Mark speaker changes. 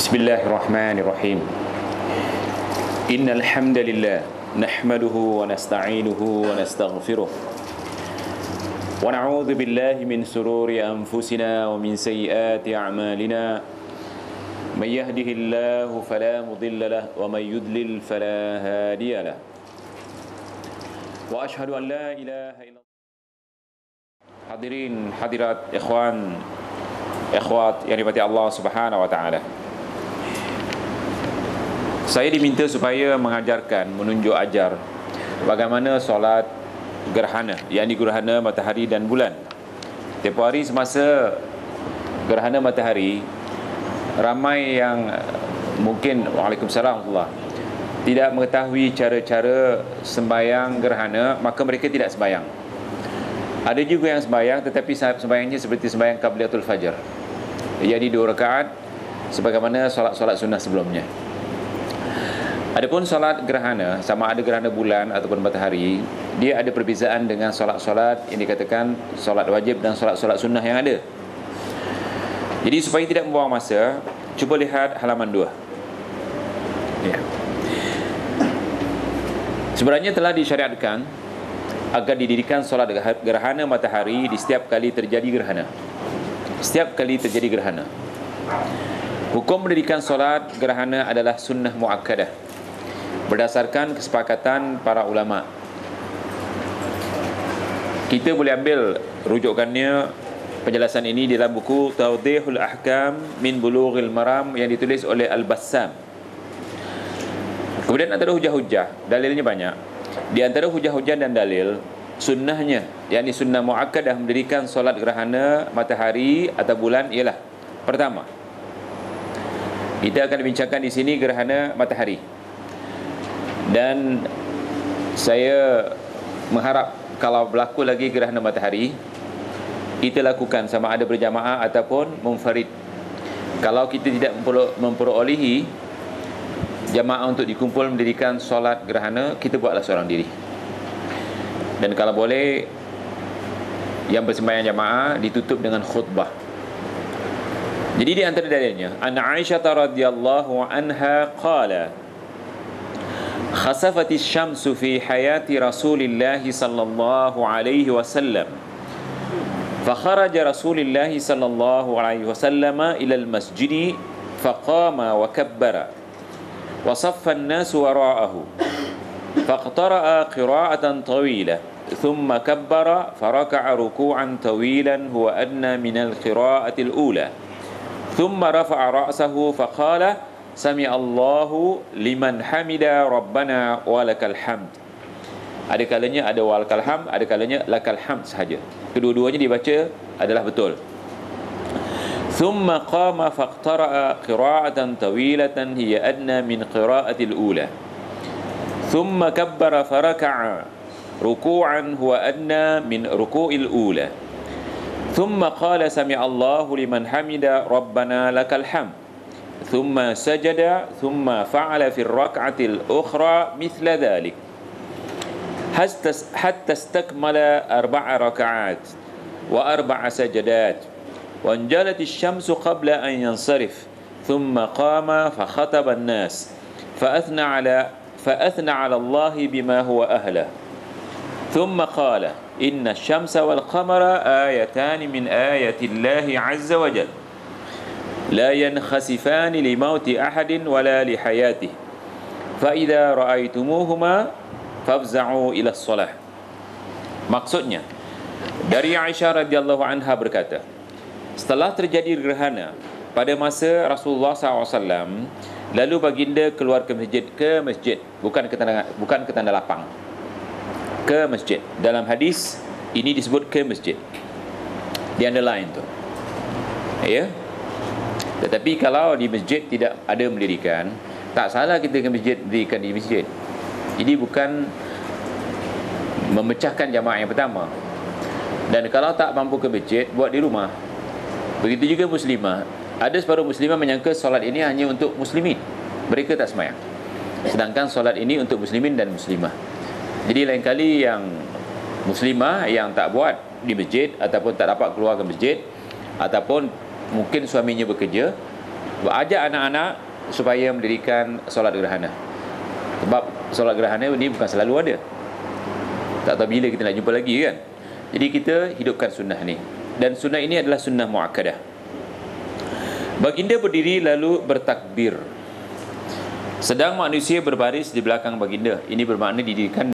Speaker 1: Bismillahirrahmanirrahim. Innal hamdalillah nahmaduhu wa nasta'inuhu wa nastaghfiruh wa na'udzu billahi min sururi anfusina wa min sayyiati a'malina. May yahdihillahu fala mudilla lahu wa may yudlil fala hadiya lahu. Wa ashhadu an la ilaha illallah. Hadirin hadirat ikhwan ikhwat yang dirahmati Allah Subhanahu wa taala. Saya diminta supaya mengajarkan, menunjuk ajar bagaimana solat gerhana, yakni gerhana matahari dan bulan. Tempoh hari semasa gerhana matahari, ramai yang mungkin Waalaikumsalam warahmatullahi tidak mengetahui cara-cara sembahyang gerhana, maka mereka tidak sembahyang. Ada juga yang sembahyang tetapi sembahyangnya seperti sembahyang qabliyatul fajr, yakni 2 rakaat sebagaimana solat-solat sunnah sebelumnya. Adapun solat gerhana, sama ada gerhana bulan ataupun matahari, dia ada perbezaan dengan solat-solat yang dikatakan solat wajib dan solat-solat sunnah yang ada. Jadi supaya tidak membuang masa, cuba lihat halaman 2. Ya. Sebenarnya telah disyariatkan agar didirikan solat gerhana matahari di setiap kali terjadi gerhana. Setiap kali terjadi gerhana. Hukum mendirikan solat gerhana adalah sunnah muakkadah berdasarkan kesepakatan para ulama. Kita boleh ambil rujukannya, penjelasan ini dalam buku Tawdihul Ahkam min Bulughil Maram yang ditulis oleh Al-Bassam. Kemudian antara hujah-hujah, dalilnya banyak. Di antara hujah-hujah dan dalil, sunnahnya, yakni sunnah muakkadah mendirikan solat gerhana matahari atau bulan ialah: pertama, kita akan bincangkan di sini gerhana matahari. Dan saya mengharap kalau berlaku lagi gerhana matahari, kita lakukan sama ada berjamaah ataupun munfarid. Kalau kita tidak memperolehi jamaah untuk dikumpul mendirikan solat gerhana, kita buatlah seorang diri. Dan kalau boleh, yang bersembahyang jamaah ditutup dengan khutbah. Jadi di antara dalilnya, an Aisyah radhiyallahu anha qala khasafati syamsu fi hayati Rasulillah sallallahu alaihi wasallam فخرج رسول الله صلى الله عليه وسلم إلى المسجد فقام وكبر وصف الناس وراءه فاقترأ قراءة طويلة ثم كبر فركع ركوعا طويلا هو أدنى من القراءة الأولى ثم رفع رأسه فقال سمع الله لمن حمد ربنا ولك الحمد. Ada kalanya ada walakal hamd, ada kalanya lakal hamd sahaja. Kedua-duanya dibaca adalah betul. ثم قام فاقترأ قراءة طويلة هي أدنى من قراءة الأولى ثم كبر فركع ركوعا هو أدنى من ركوع الأولى ثم قال سمع الله لمن حمد ربنا لك الحمد ثم سجد ثم فعل في الركعة الأخرى مثل ذلك حتى استكمل 4 ركعات و4 سجدات وانجلت الشمس قبل أن ينصرف ثم قام فخطب الناس فأثنى على الله بما هو أهله ثم قال إن الشمس والقمر آيتان من آيات الله عز وجل لا ينخسفان لموت أحد ولا لحياته فإذا رأيتموهما فافزعوا إلى الصلاة. Maksudnya, dari Aisyah radhiyallahu anha berkata, setelah terjadi gerhana pada masa Rasulullah SAW, lalu baginda keluar ke masjid, bukan ke tanah lapang, ke masjid. Dalam hadis ini disebut ke masjid, di underline tu, ya. Tetapi kalau di masjid tidak ada mendirikan, tak salah kita ke masjid, dirikan di masjid. Jadi bukan memecahkan jamaah yang pertama. Dan kalau tak mampu ke masjid, buat di rumah. Begitu juga muslimah. Ada separuh muslimah menyangka solat ini hanya untuk muslimin, mereka tak sembahyang, sedangkan solat ini untuk muslimin dan muslimah. Jadi lain kali yang muslimah yang tak buat di masjid ataupun tak dapat keluar ke masjid, ataupun mungkin suaminya bekerja, ajak anak-anak supaya mendirikan solat gerhana. Sebab solat gerhana ini bukan selalu ada, tak tahu bila kita nak jumpa lagi kan. Jadi kita hidupkan sunnah ni, dan sunnah ini adalah sunnah muakkadah. Baginda berdiri lalu bertakbir sedang manusia berbaris di belakang baginda. Ini bermakna didirikan